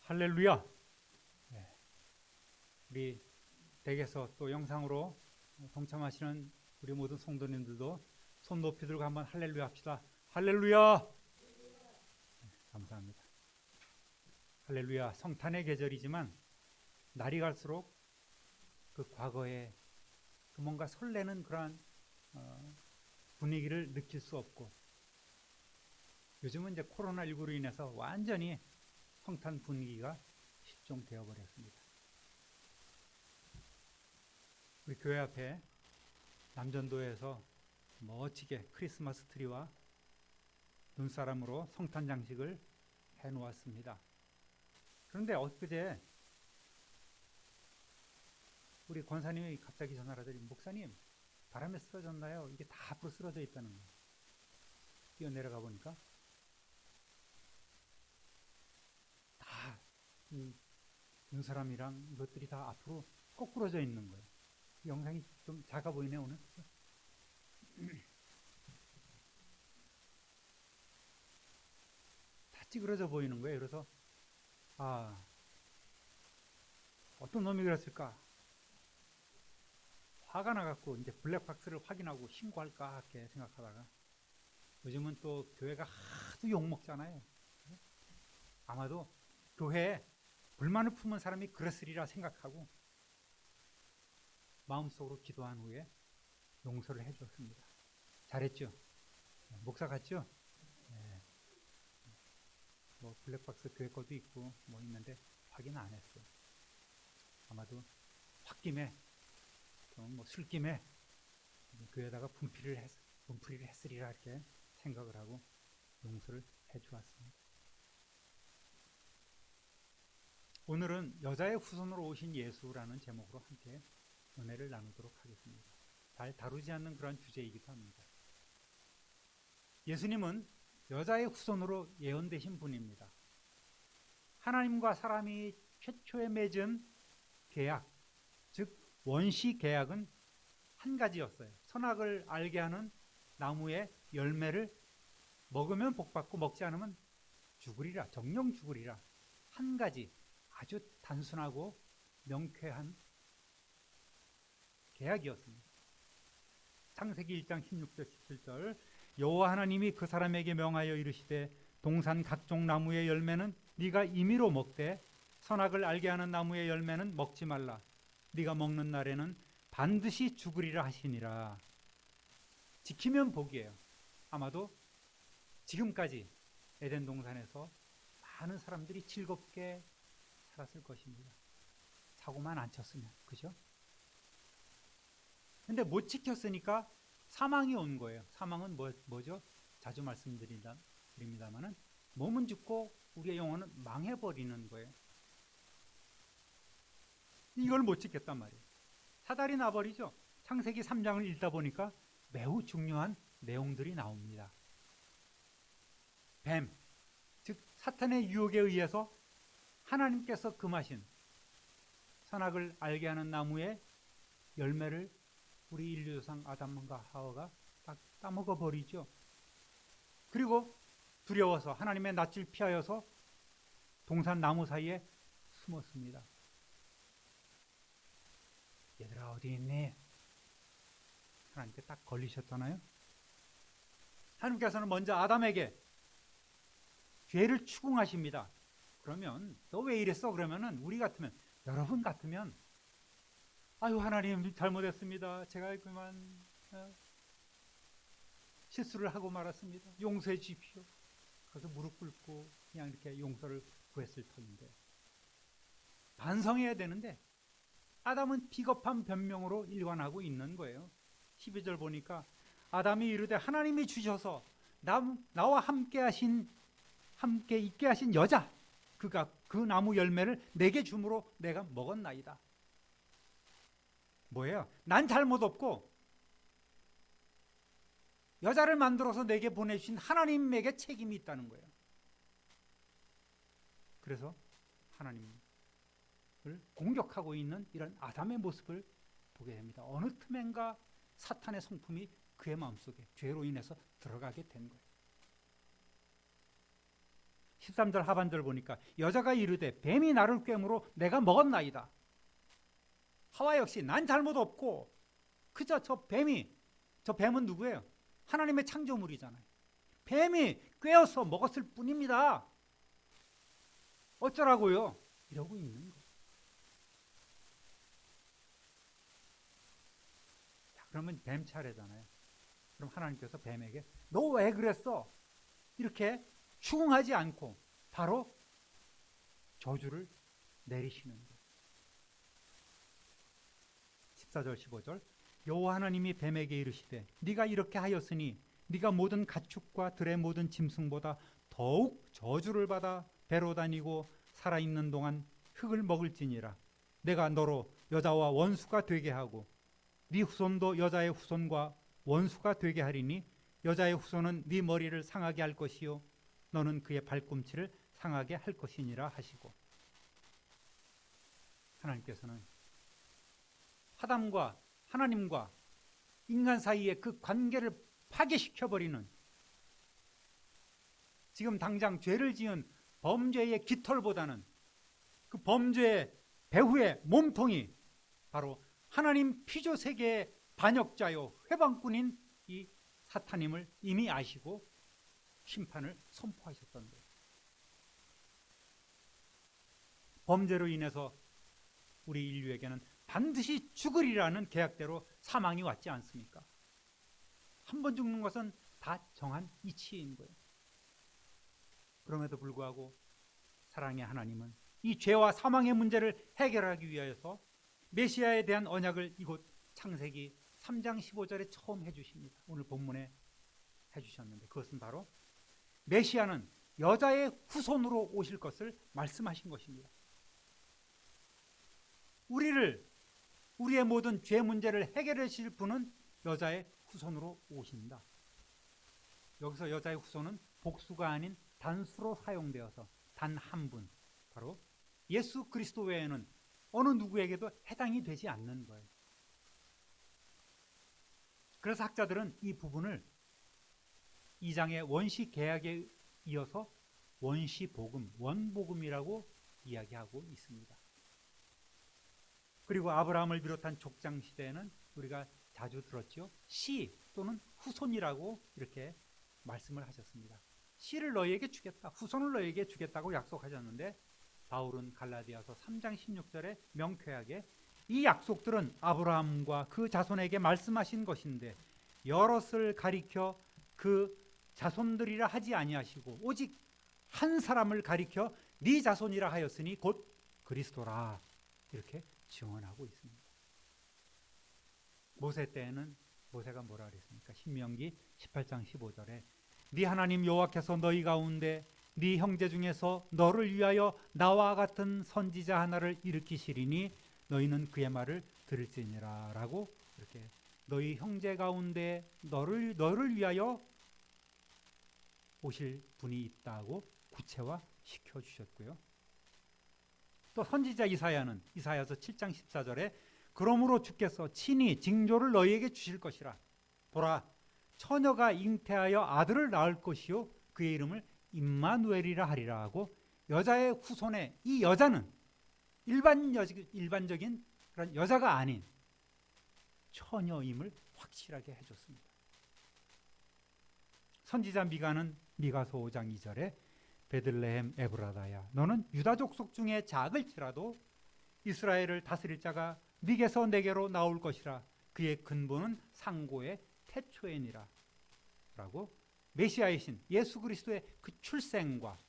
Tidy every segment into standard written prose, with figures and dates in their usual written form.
할렐루야. 네. 우리 댁에서 또 영상으로 동참하시는 우리 모든 성도님들도 손 높이 들고 한번 할렐루야 합시다. 할렐루야. 네, 감사합니다. 할렐루야. 성탄의 계절이지만 날이 갈수록 그 과거에 그 뭔가 설레는 그러한 분위기를 느낄 수 없고, 요즘은 이제 코로나19로 인해서 완전히 성탄 분위기가 실종되어 버렸습니다. 우리 교회 앞에 남전도에서 멋지게 크리스마스 트리와 눈사람으로 성탄 장식을 해놓았습니다. 그런데 엊그제 우리 권사님이 갑자기 전화를 하더니, 목사님 바람에 쓰러졌나요? 이게 다 앞으로 쓰러져 있다는 거예요. 뛰어내려가 보니까 다 이 눈사람이랑 이것들이 다 앞으로 거꾸러져 있는 거예요. 영상이 좀 작아 보이네 오늘. 다 찌그러져 보이는 거예요. 그래서 어떤 놈이 그랬을까? 화가 나갖고 이제 블랙박스를 확인하고 신고할까 이렇게 생각하다가, 요즘은 또 교회가 하도 욕먹잖아요. 아마도 교회에 불만을 품은 사람이 그랬으리라 생각하고 마음속으로 기도한 후에 용서를 해주었습니다. 잘했죠? 목사 같죠? 네. 뭐 블랙박스 교회 것도 있고 뭐 있는데 확인 안 했어요. 아마도 홧김에 뭐 술김에 교회에다가 분필을 했으리라 이렇게 생각을 하고 용서를 해주었습니다. 오늘은 여자의 후손으로 오신 예수라는 제목으로 함께 은혜를 나누도록 하겠습니다. 잘 다루지 않는 그런 주제이기도 합니다. 예수님은 여자의 후손으로 예언되신 분입니다. 하나님과 사람이 최초에 맺은 계약, 즉 원시 계약은 한 가지였어요. 선악을 알게 하는 나무의 열매를 먹으면 복받고 먹지 않으면 죽으리라, 정령 죽으리라. 한 가지 아주 단순하고 명쾌한 계약이었습니다. 창세기 1장 16절 17절, 여호와 하나님이 그 사람에게 명하여 이르시되 동산 각종 나무의 열매는 네가 임의로 먹되 선악을 알게 하는 나무의 열매는 먹지 말라. 네가 먹는 날에는 반드시 죽으리라 하시니라. 지키면 복이에요. 아마도 지금까지 에덴 동산에서 많은 사람들이 즐겁게 살았을 것입니다. 사고만 안 쳤으면, 그죠? 근데 못 지켰으니까 사망이 온 거예요. 사망은 뭐죠? 자주 말씀드립니다만은 몸은 죽고 우리의 영혼은 망해버리는 거예요. 이걸 못 지켰단 말이에요. 사달이 나버리죠. 창세기 3장을 읽다 보니까 매우 중요한 내용들이 나옵니다. 뱀, 즉 사탄의 유혹에 의해서 하나님께서 금하신 선악을 알게 하는 나무의 열매를 우리 인류 조상 아담과 하와가 다 따먹어 버리죠. 그리고 두려워서 하나님의 낯을 피하여서 동산 나무 사이에 숨었습니다. 얘들아 어디 있니? 하나님께 딱 걸리셨잖아요. 하나님께서는 먼저 아담에게 죄를 추궁하십니다. 그러면 너 왜 이랬어? 그러면은 우리 같으면, 여러분 같으면, 아유 하나님 잘못했습니다. 제가 그만 실수를 하고 말았습니다. 용서해 주십시오. 그래서 무릎 꿇고 그냥 이렇게 용서를 구했을 터인데, 반성해야 되는데 아담은 비겁한 변명으로 일관하고 있는 거예요. 12절 보니까 아담이 이르되 하나님이 주셔서 나와 함께 있게 하신 여자, 그가 그 나무 열매를 내게 주므로 내가 먹었나이다. 뭐예요? 난 잘못 없고 여자를 만들어서 내게 보내주신 하나님에게 책임이 있다는 거예요. 그래서 하나님을 공격하고 있는 이런 아담의 모습을 보게 됩니다. 어느 틈엔가 사탄의 성품이 그의 마음속에 죄로 인해서 들어가게 된 거예요. 13절 하반절 보니까 여자가 이르되 뱀이 나를 꿰므로 내가 먹었나이다. 하와 역시 난 잘못 없고 그저 저 뱀은 누구예요? 하나님의 창조물이잖아요. 뱀이 꿰어서 먹었을 뿐입니다. 어쩌라고요? 이러고 있는 거예요. 자, 그러면 뱀 차례잖아요. 그럼 하나님께서 뱀에게 너 왜 그랬어? 이렇게 추궁하지 않고 바로 저주를 내리시는 거예요. 14절 15절 여호와 하나님이 뱀에게 이르시되 네가 이렇게 하였으니 네가 모든 가축과 들의 모든 짐승보다 더욱 저주를 받아 배로 다니고 살아있는 동안 흙을 먹을지니라. 내가 너로 여자와 원수가 되게 하고 네 후손도 여자의 후손과 원수가 되게 하리니 여자의 후손은 네 머리를 상하게 할 것이요 너는 그의 발꿈치를 상하게 할 것이니라 하시고, 하나님께서는 아담과 하나님과 인간 사이의 그 관계를 파괴시켜버리는, 지금 당장 죄를 지은 범죄의 깃털보다는 그 범죄의 배후의 몸통이 바로 하나님 피조 세계의 반역자요 회방꾼인 이 사탄임을 이미 아시고 심판을 선포하셨던 거예요. 범죄로 인해서 우리 인류에게는 반드시 죽으리라는 계약대로 사망이 왔지 않습니까? 한 번 죽는 것은 다 정한 이치인 거예요. 그럼에도 불구하고 사랑의 하나님은 이 죄와 사망의 문제를 해결하기 위하여서 메시아에 대한 언약을 이곳 창세기 3장 15절에 처음 해주십니다. 오늘 본문에 해주셨는데 그것은 바로 메시아는 여자의 후손으로 오실 것을 말씀하신 것입니다. 우리의 모든 죄 문제를 해결해 주실 분은 여자의 후손으로 오신다. 여기서 여자의 후손은 복수가 아닌 단수로 사용되어서 단 한 분, 바로 예수 그리스도 외에는 어느 누구에게도 해당이 되지 않는 거예요. 그래서 학자들은 이 부분을 2장의 원시 계약에 이어서 원시복음, 원복음이라고 이야기하고 있습니다. 그리고 아브라함을 비롯한 족장 시대에는 우리가 자주 들었죠. 씨 또는 후손이라고 이렇게 말씀을 하셨습니다. 씨를 너희에게 주겠다, 후손을 너희에게 주겠다고 약속하셨는데 바울은 갈라디아서 3장 16절에 명쾌하게 이 약속들은 아브라함과 그 자손에게 말씀하신 것인데 여럿을 가리켜 그 자손들이라 하지 아니하시고 오직 한 사람을 가리켜 네 자손이라 하였으니 곧 그리스도라, 이렇게 증언하고 있습니다. 모세 때에는 모세가 뭐라 그랬습니까? 신명기 18장 15절에 네 하나님 여호와께서 너희 가운데 네 형제 중에서 너를 위하여 나와 같은 선지자 하나를 일으키시리니 너희는 그의 말을 들을지니라 라고, 이렇게 너희 형제 가운데 너를 위하여 오실 분이 있다고 구체화 시켜주셨고요. 또 선지자 이사야는 이사야서 7장 14절에 그러므로 주께서 친히 징조를 너희에게 주실 것이라. 보라, 처녀가 잉태하여 아들을 낳을 것이요 그의 이름을 임마누엘이라 하리라 하고, 여자의 후손에 이 여자는 일반적인 그런 여자가 아닌 처녀임을 확실하게 해줬습니다. 선지자 미가는 미가서 5장 2절에 베들레헴 에브라다야 너는 유다 족속 중에 작을지라도 이스라엘을 다스릴 자가 네게서 내게로 나올 것이라. 그의 근본은 상고의 태초에니라 라고 메시아의 신 예수 그리스도의 그 출생과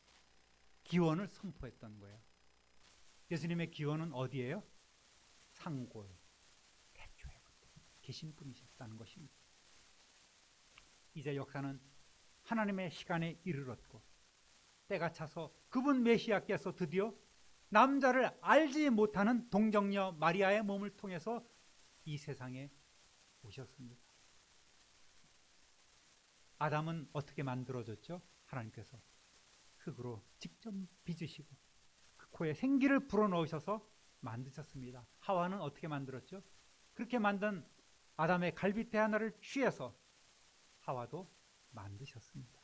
기원을 선포했던 거예요. 예수님의 기원은 어디예요? 상고의 태초에부터 계신 분이셨다는 것입니다. 이제 역사는 하나님의 시간에 이르렀고 때가 차서 그분 메시아께서 드디어 남자를 알지 못하는 동정녀 마리아의 몸을 통해서 이 세상에 오셨습니다. 아담은 어떻게 만들어졌죠? 하나님께서 흙으로 직접 빚으시고 그 코에 생기를 불어넣으셔서 만드셨습니다. 하와는 어떻게 만들었죠? 그렇게 만든 아담의 갈빗대 하나를 취해서 하와도 만드셨습니다.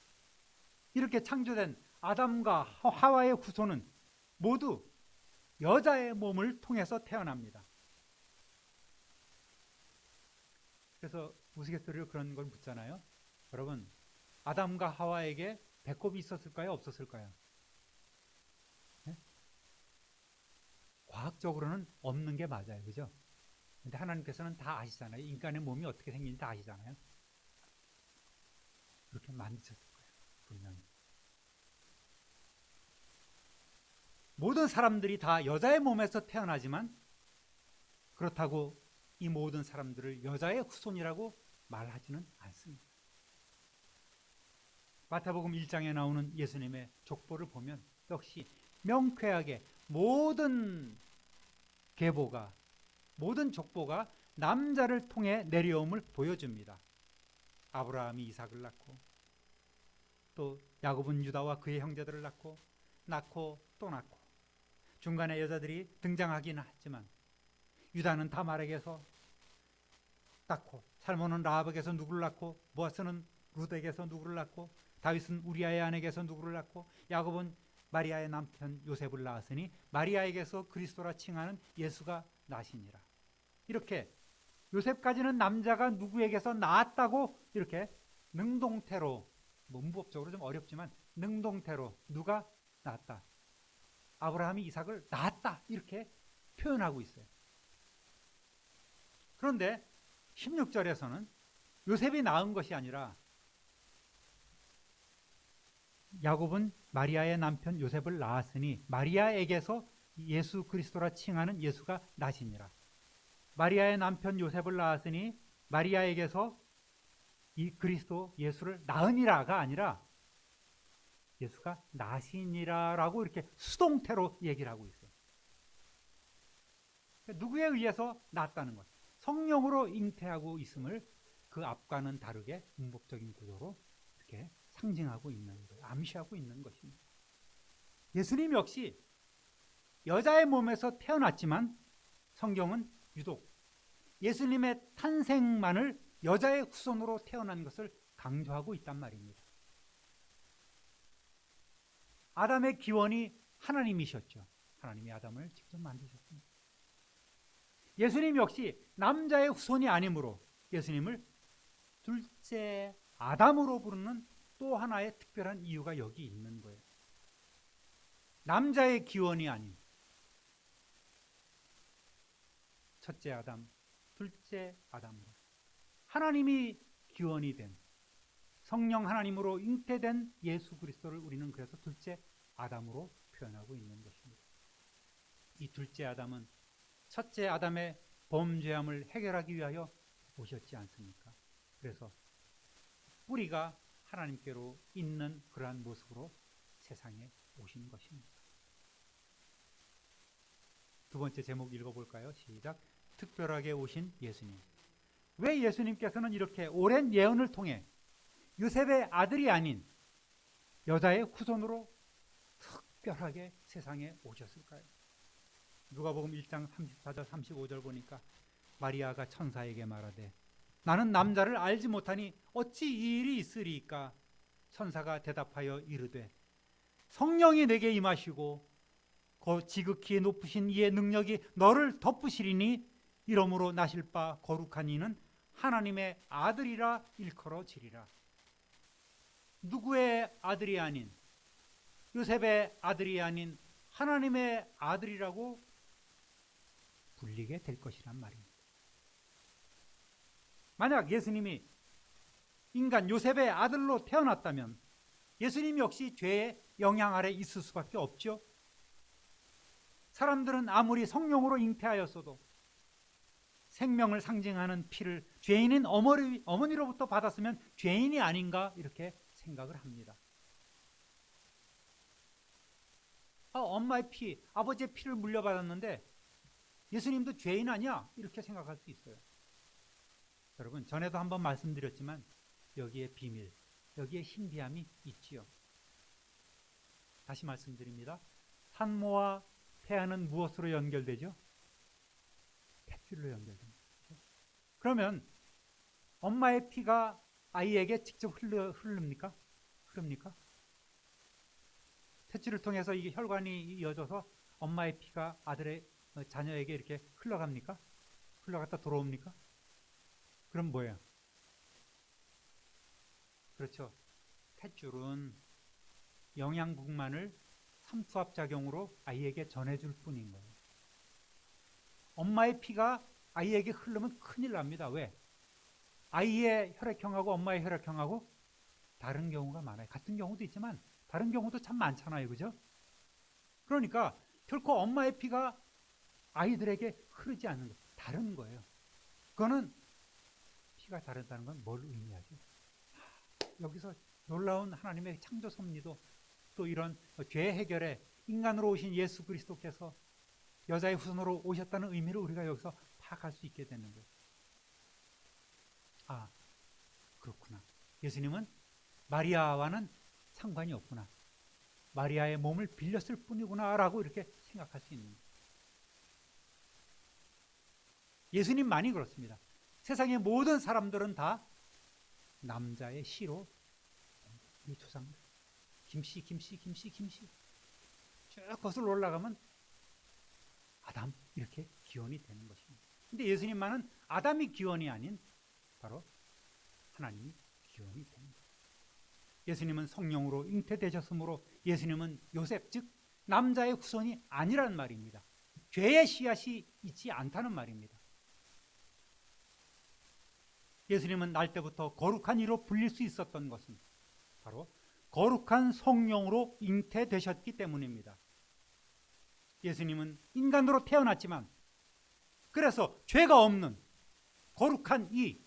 이렇게 창조된 아담과 하와의 후손은 모두 여자의 몸을 통해서 태어납니다. 그래서 우스갯소리로 그런 걸 묻잖아요. 여러분, 아담과 하와에게 배꼽이 있었을까요? 없었을까요? 네? 과학적으로는 없는 게 맞아요. 그죠? 근데 하나님께서는 다 아시잖아요. 인간의 몸이 어떻게 생긴지 다 아시잖아요. 그렇게 만드셨을 거예요. 분명히. 모든 사람들이 다 여자의 몸에서 태어나지만 그렇다고 이 모든 사람들을 여자의 후손이라고 말하지는 않습니다. 마태복음 1장에 나오는 예수님의 족보를 보면 역시 명쾌하게 모든 계보가, 모든 족보가 남자를 통해 내려옴을 보여줍니다. 아브라함이 이삭을 낳고, 또 야곱은 유다와 그의 형제들을 낳고 또 낳고, 중간에 여자들이 등장하기는 하지만 유다는 다말에게서 낳고, 살몬은 라합에게서 누구를 낳고, 보아스는 룻에게서 누구를 낳고, 다윗은 우리아의 아내에게서 누구를 낳고, 야곱은 마리아의 남편 요셉을 낳았으니 마리아에게서 그리스도라 칭하는 예수가 나시니라. 이렇게 요셉까지는 남자가 누구에게서 낳았다고 이렇게 능동태로, 문법적으로 좀 어렵지만 능동태로 누가 낳았다, 아브라함이 이삭을 낳았다, 이렇게 표현하고 있어요. 그런데 16절에서는 요셉이 낳은 것이 아니라 야곱은 마리아의 남편 요셉을 낳았으니 마리아에게서 예수 그리스도라 칭하는 예수가 나시니라. 마리아의 남편 요셉을 낳았으니 마리아에게서 이 그리스도 예수를 낳으니라가 아니라 예수가 나시니라라고 이렇게 수동태로 얘기를 하고 있어요. 누구에 의해서 낳았다는 것, 성령으로 잉태하고 있음을 그 앞과는 다르게 문법적인 구조로 이렇게 상징하고 있는 거예요. 암시하고 있는 것입니다. 예수님 역시 여자의 몸에서 태어났지만 성경은 유독 예수님의 탄생만을 여자의 후손으로 태어난 것을 강조하고 있단 말입니다. 아담의 기원이 하나님이셨죠. 하나님이 아담을 직접 만드셨습니다. 예수님 역시 남자의 후손이 아니므로 예수님을 둘째 아담으로 부르는 또 하나의 특별한 이유가 여기 있는 거예요. 남자의 기원이 아닌 첫째 아담, 둘째 아담으로 하나님이 기원이 된 성령 하나님으로 잉태된 예수 그리스도를 우리는 그래서 둘째 아담으로 표현하고 있는 것입니다. 이 둘째 아담은 첫째 아담의 범죄함을 해결하기 위하여 오셨지 않습니까? 그래서 뿌리가 하나님께로 있는 그러한 모습으로 세상에 오신 것입니다. 두 번째 제목 읽어볼까요? 시작. 특별하게 오신 예수님. 왜 예수님께서는 이렇게 오랜 예언을 통해 요셉의 아들이 아닌 여자의 후손으로 특별하게 세상에 오셨을까요? 누가복음 1장 34절 35절 보니까 마리아가 천사에게 말하되 나는 남자를 알지 못하니 어찌 이 일이 있으리이까? 천사가 대답하여 이르되 성령이 내게 임하시고 지극히 높으신 이의 능력이 너를 덮으시리니 이러므로 나실 바 거룩한 이는 하나님의 아들이라 일컬어지리라. 누구의 아들이 아닌 요셉의 아들이 아닌 하나님의 아들이라고 불리게 될 것이란 말입니다. 만약 예수님이 인간 요셉의 아들로 태어났다면 예수님 역시 죄의 영향 아래 있을 수밖에 없죠. 사람들은 아무리 성령으로 잉태하였어도 생명을 상징하는 피를 죄인인 어머니로부터 받았으면 죄인이 아닌가 이렇게 생각을 합니다. 엄마의 피, 아버지의 피를 물려받았는데 예수님도 죄인 아니야? 이렇게 생각할 수 있어요. 여러분, 전에도 한번 말씀드렸지만 여기에 비밀, 여기에 신비함이 있지요. 다시 말씀드립니다. 산모와 태아는 무엇으로 연결되죠? 탯줄로 연결됩니다. 그러면 엄마의 피가 아이에게 직접 흐릅니까? 흐릅니까? 탯줄을 통해서 이게 혈관이 이어져서 엄마의 피가 아들의 자녀에게 이렇게 흘러갑니까? 흘러갔다 돌아옵니까? 그럼 뭐예요? 그렇죠. 탯줄은 영양분만을 삼투압작용으로 아이에게 전해줄 뿐인 거예요. 엄마의 피가 아이에게 흐르면 큰일 납니다. 왜? 아이의 혈액형하고 엄마의 혈액형하고 다른 경우가 많아요. 같은 경우도 있지만 다른 경우도 참 많잖아요. 그죠? 그러니까 결코 엄마의 피가 아이들에게 흐르지 않는 거예요. 다른 거예요. 그거는 피가 다르다는 건 뭘 의미하죠? 여기서 놀라운 하나님의 창조 섭리도 또 이런 죄 해결에 인간으로 오신 예수 그리스도께서 여자의 후손으로 오셨다는 의미를 우리가 여기서 파악할 수 있게 되는 거예요. 아, 그렇구나. 예수님은 마리아와는 상관이 없구나. 마리아의 몸을 빌렸을 뿐이구나 라고 이렇게 생각할 수 있는 거예요. 예수님만이 그렇습니다. 세상의 모든 사람들은 다 남자의 씨로 우리 조상들 김씨 쭉 거슬러 올라가면 아담 이렇게 기원이 되는 것입니다. 근데 예수님만은 아담이 기원이 아닌 바로 하나님이 기원이 되는 거예요. 예수님은 성령으로 잉태되셨으므로 예수님은 요셉 즉 남자의 후손이 아니란 말입니다. 죄의 씨앗이 있지 않다는 말입니다. 예수님은 날 때부터 거룩한 이로 불릴 수 있었던 것은 바로 거룩한 성령으로 잉태되셨기 때문입니다. 예수님은 인간으로 태어났지만 그래서 죄가 없는 거룩한 이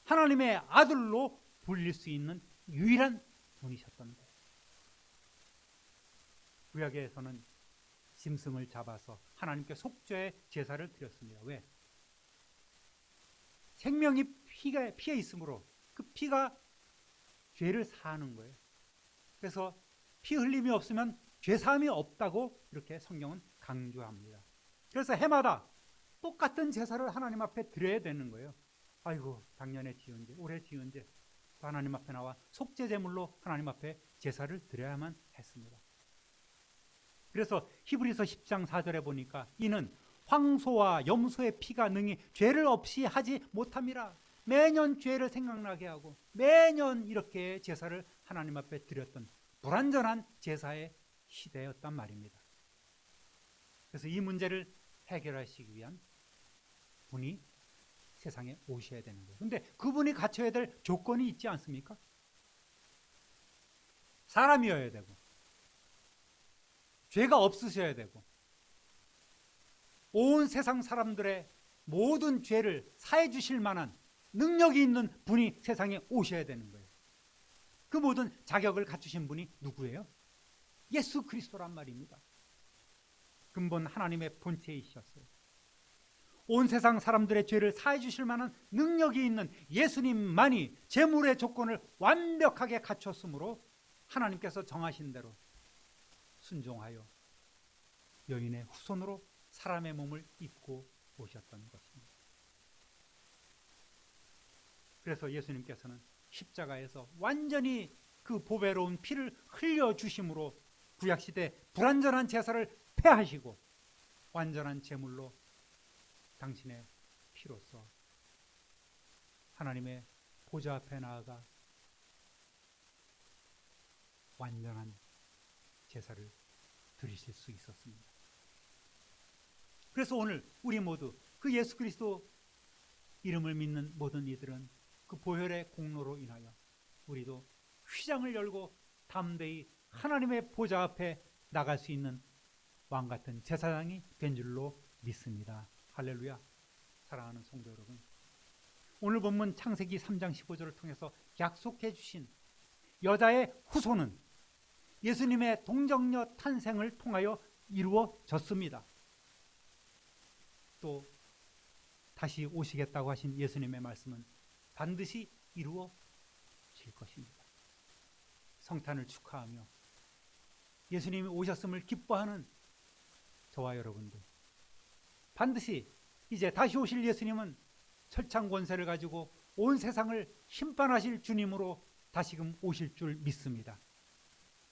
하나님의 아들로 불릴 수 있는 유일한 분이셨던 거예요. 구약에서는 짐승을 잡아서 하나님께 속죄의 제사를 드렸습니다. 왜? 생명이 피에 있으므로 그 피가 죄를 사하는 거예요. 그래서 피 흘림이 없으면 죄 사함이 없다고 이렇게 성경은 강조합니다. 그래서 해마다 똑같은 제사를 하나님 앞에 드려야 되는 거예요. 아이고 작년에 지은 죄, 올해 지은 죄 하나님 앞에 나와 속죄 제물로 하나님 앞에 제사를 드려야만 했습니다. 그래서 히브리서 10장 4절에 보니까 이는 황소와 염소의 피가 능히 죄를 없이 하지 못함이라. 매년 죄를 생각나게 하고 매년 이렇게 제사를 하나님 앞에 드렸던 불완전한 제사의 시대였단 말입니다. 그래서 이 문제를 해결하시기 위한 분이 세상에 오셔야 되는 거예요. 그런데 그분이 갖춰야 될 조건이 있지 않습니까? 사람이어야 되고 죄가 없으셔야 되고 온 세상 사람들의 모든 죄를 사해 주실 만한 능력이 있는 분이 세상에 오셔야 되는 거예요. 그 모든 자격을 갖추신 분이 누구예요? 예수 그리스도란 말입니다. 근본 하나님의 본체이셨어요. 온 세상 사람들의 죄를 사해 주실 만한 능력이 있는 예수님만이 제물의 조건을 완벽하게 갖췄으므로 하나님께서 정하신 대로 순종하여 여인의 후손으로 사람의 몸을 입고 오셨던 것입니다. 그래서 예수님께서는 십자가에서 완전히 그 보배로운 피를 흘려주심으로 구약시대 불완전한 제사를 폐하시고 완전한 제물로 당신의 피로써 하나님의 보좌 앞에 나아가 완전한 제사를 드리실 수 있었습니다. 그래서 오늘 우리 모두 그 예수 그리스도 이름을 믿는 모든 이들은 그 보혈의 공로로 인하여 우리도 휘장을 열고 담대히 하나님의 보좌 앞에 나갈 수 있는 왕같은 제사장이 된 줄로 믿습니다. 할렐루야. 사랑하는 성도 여러분, 오늘 본문 창세기 3장 15절을 통해서 약속해 주신 여자의 후손은 예수님의 동정녀 탄생을 통하여 이루어졌습니다. 또 다시 오시겠다고 하신 예수님의 말씀은 반드시 이루어질 것입니다. 성탄을 축하하며 예수님이 오셨음을 기뻐하는 저와 여러분들, 반드시 이제 다시 오실 예수님은 철창 권세를 가지고 온 세상을 심판하실 주님으로 다시금 오실 줄 믿습니다.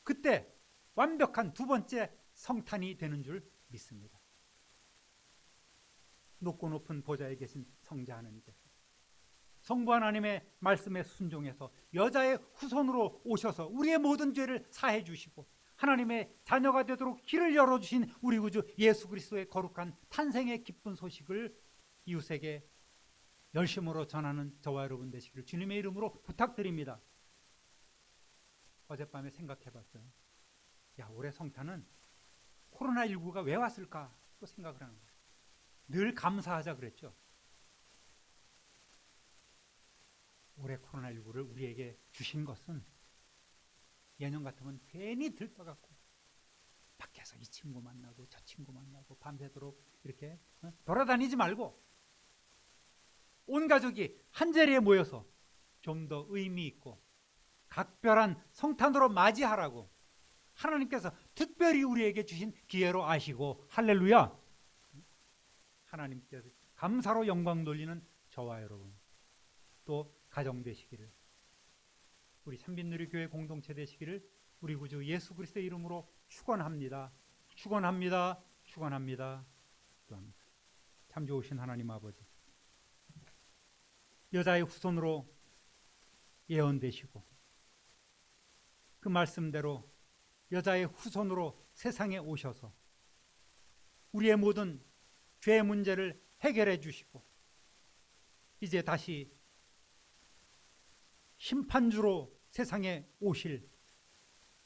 그때 완벽한 두 번째 성탄이 되는 줄 믿습니다. 높고 높은 보좌에 계신 성자 하나님께서 성부 하나님의 말씀에 순종해서 여자의 후손으로 오셔서 우리의 모든 죄를 사해 주시고 하나님의 자녀가 되도록 길을 열어주신 우리 구주 예수 그리스도의 거룩한 탄생의 기쁜 소식을 이웃에게 열심으로 전하는 저와 여러분 되시기를 주님의 이름으로 부탁드립니다. 어젯밤에 생각해 봤어요. 야, 올해 성탄은 코로나19가 왜 왔을까 또 생각을 하는 거예요. 늘 감사하자 그랬죠. 올해 코로나19를 우리에게 주신 것은 예년 같으면 괜히 들떠갖고 밖에서 이 친구 만나고 저 친구 만나고 밤새도록 이렇게 돌아다니지 말고 온 가족이 한 자리에 모여서 좀 더 의미 있고 각별한 성탄으로 맞이하라고 하나님께서 특별히 우리에게 주신 기회로 아시고 할렐루야, 하나님께서 감사로 영광 돌리는 저와 여러분 또 가정 되시기를, 우리 삼빈누리교회 공동체 되시기를 우리 구주 예수 그리스도의 이름으로 축원합니다. 축원합니다. 축원합니다. 기도합니다. 참 좋으신 하나님 아버지, 여자의 후손으로 예언되시고 그 말씀대로 여자의 후손으로 세상에 오셔서 우리의 모든 죄 문제를 해결해 주시고 이제 다시 심판주로 세상에 오실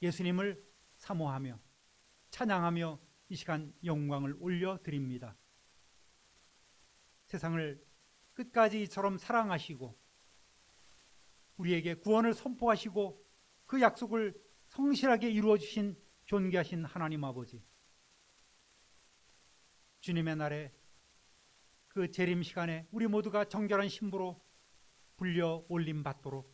예수님을 사모하며 찬양하며 이 시간 영광을 올려드립니다. 세상을 끝까지 이처럼 사랑하시고 우리에게 구원을 선포하시고 그 약속을 성실하게 이루어 주신 존귀하신 하나님 아버지, 주님의 날에 그 재림 시간에 우리 모두가 정결한 신부로 불려 올림 받도록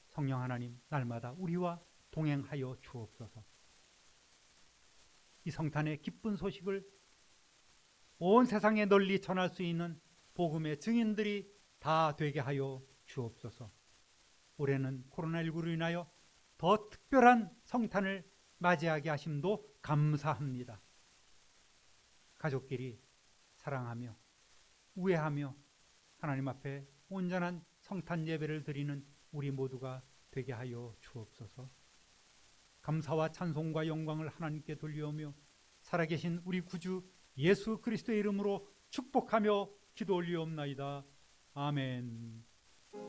성령 하나님 날마다 우리와 동행하여 주옵소서. 이 성탄의 기쁜 소식을 온 세상에 널리 전할 수 있는 복음의 증인들이 다 되게 하여 주옵소서. 올해는 코로나19로 인하여 더 특별한 성탄을 맞이하게 하심도 감사합니다. 가족끼리 사랑하며 우애하며 하나님 앞에 온전한 성탄 예배를 드리는 우리 모두가 되게 하여 주옵소서. 감사와 찬송과 영광을 하나님께 돌려오며 살아계신 우리 구주 예수 그리스도의 이름으로 축복하며 기도 올리옵나이다. 아멘.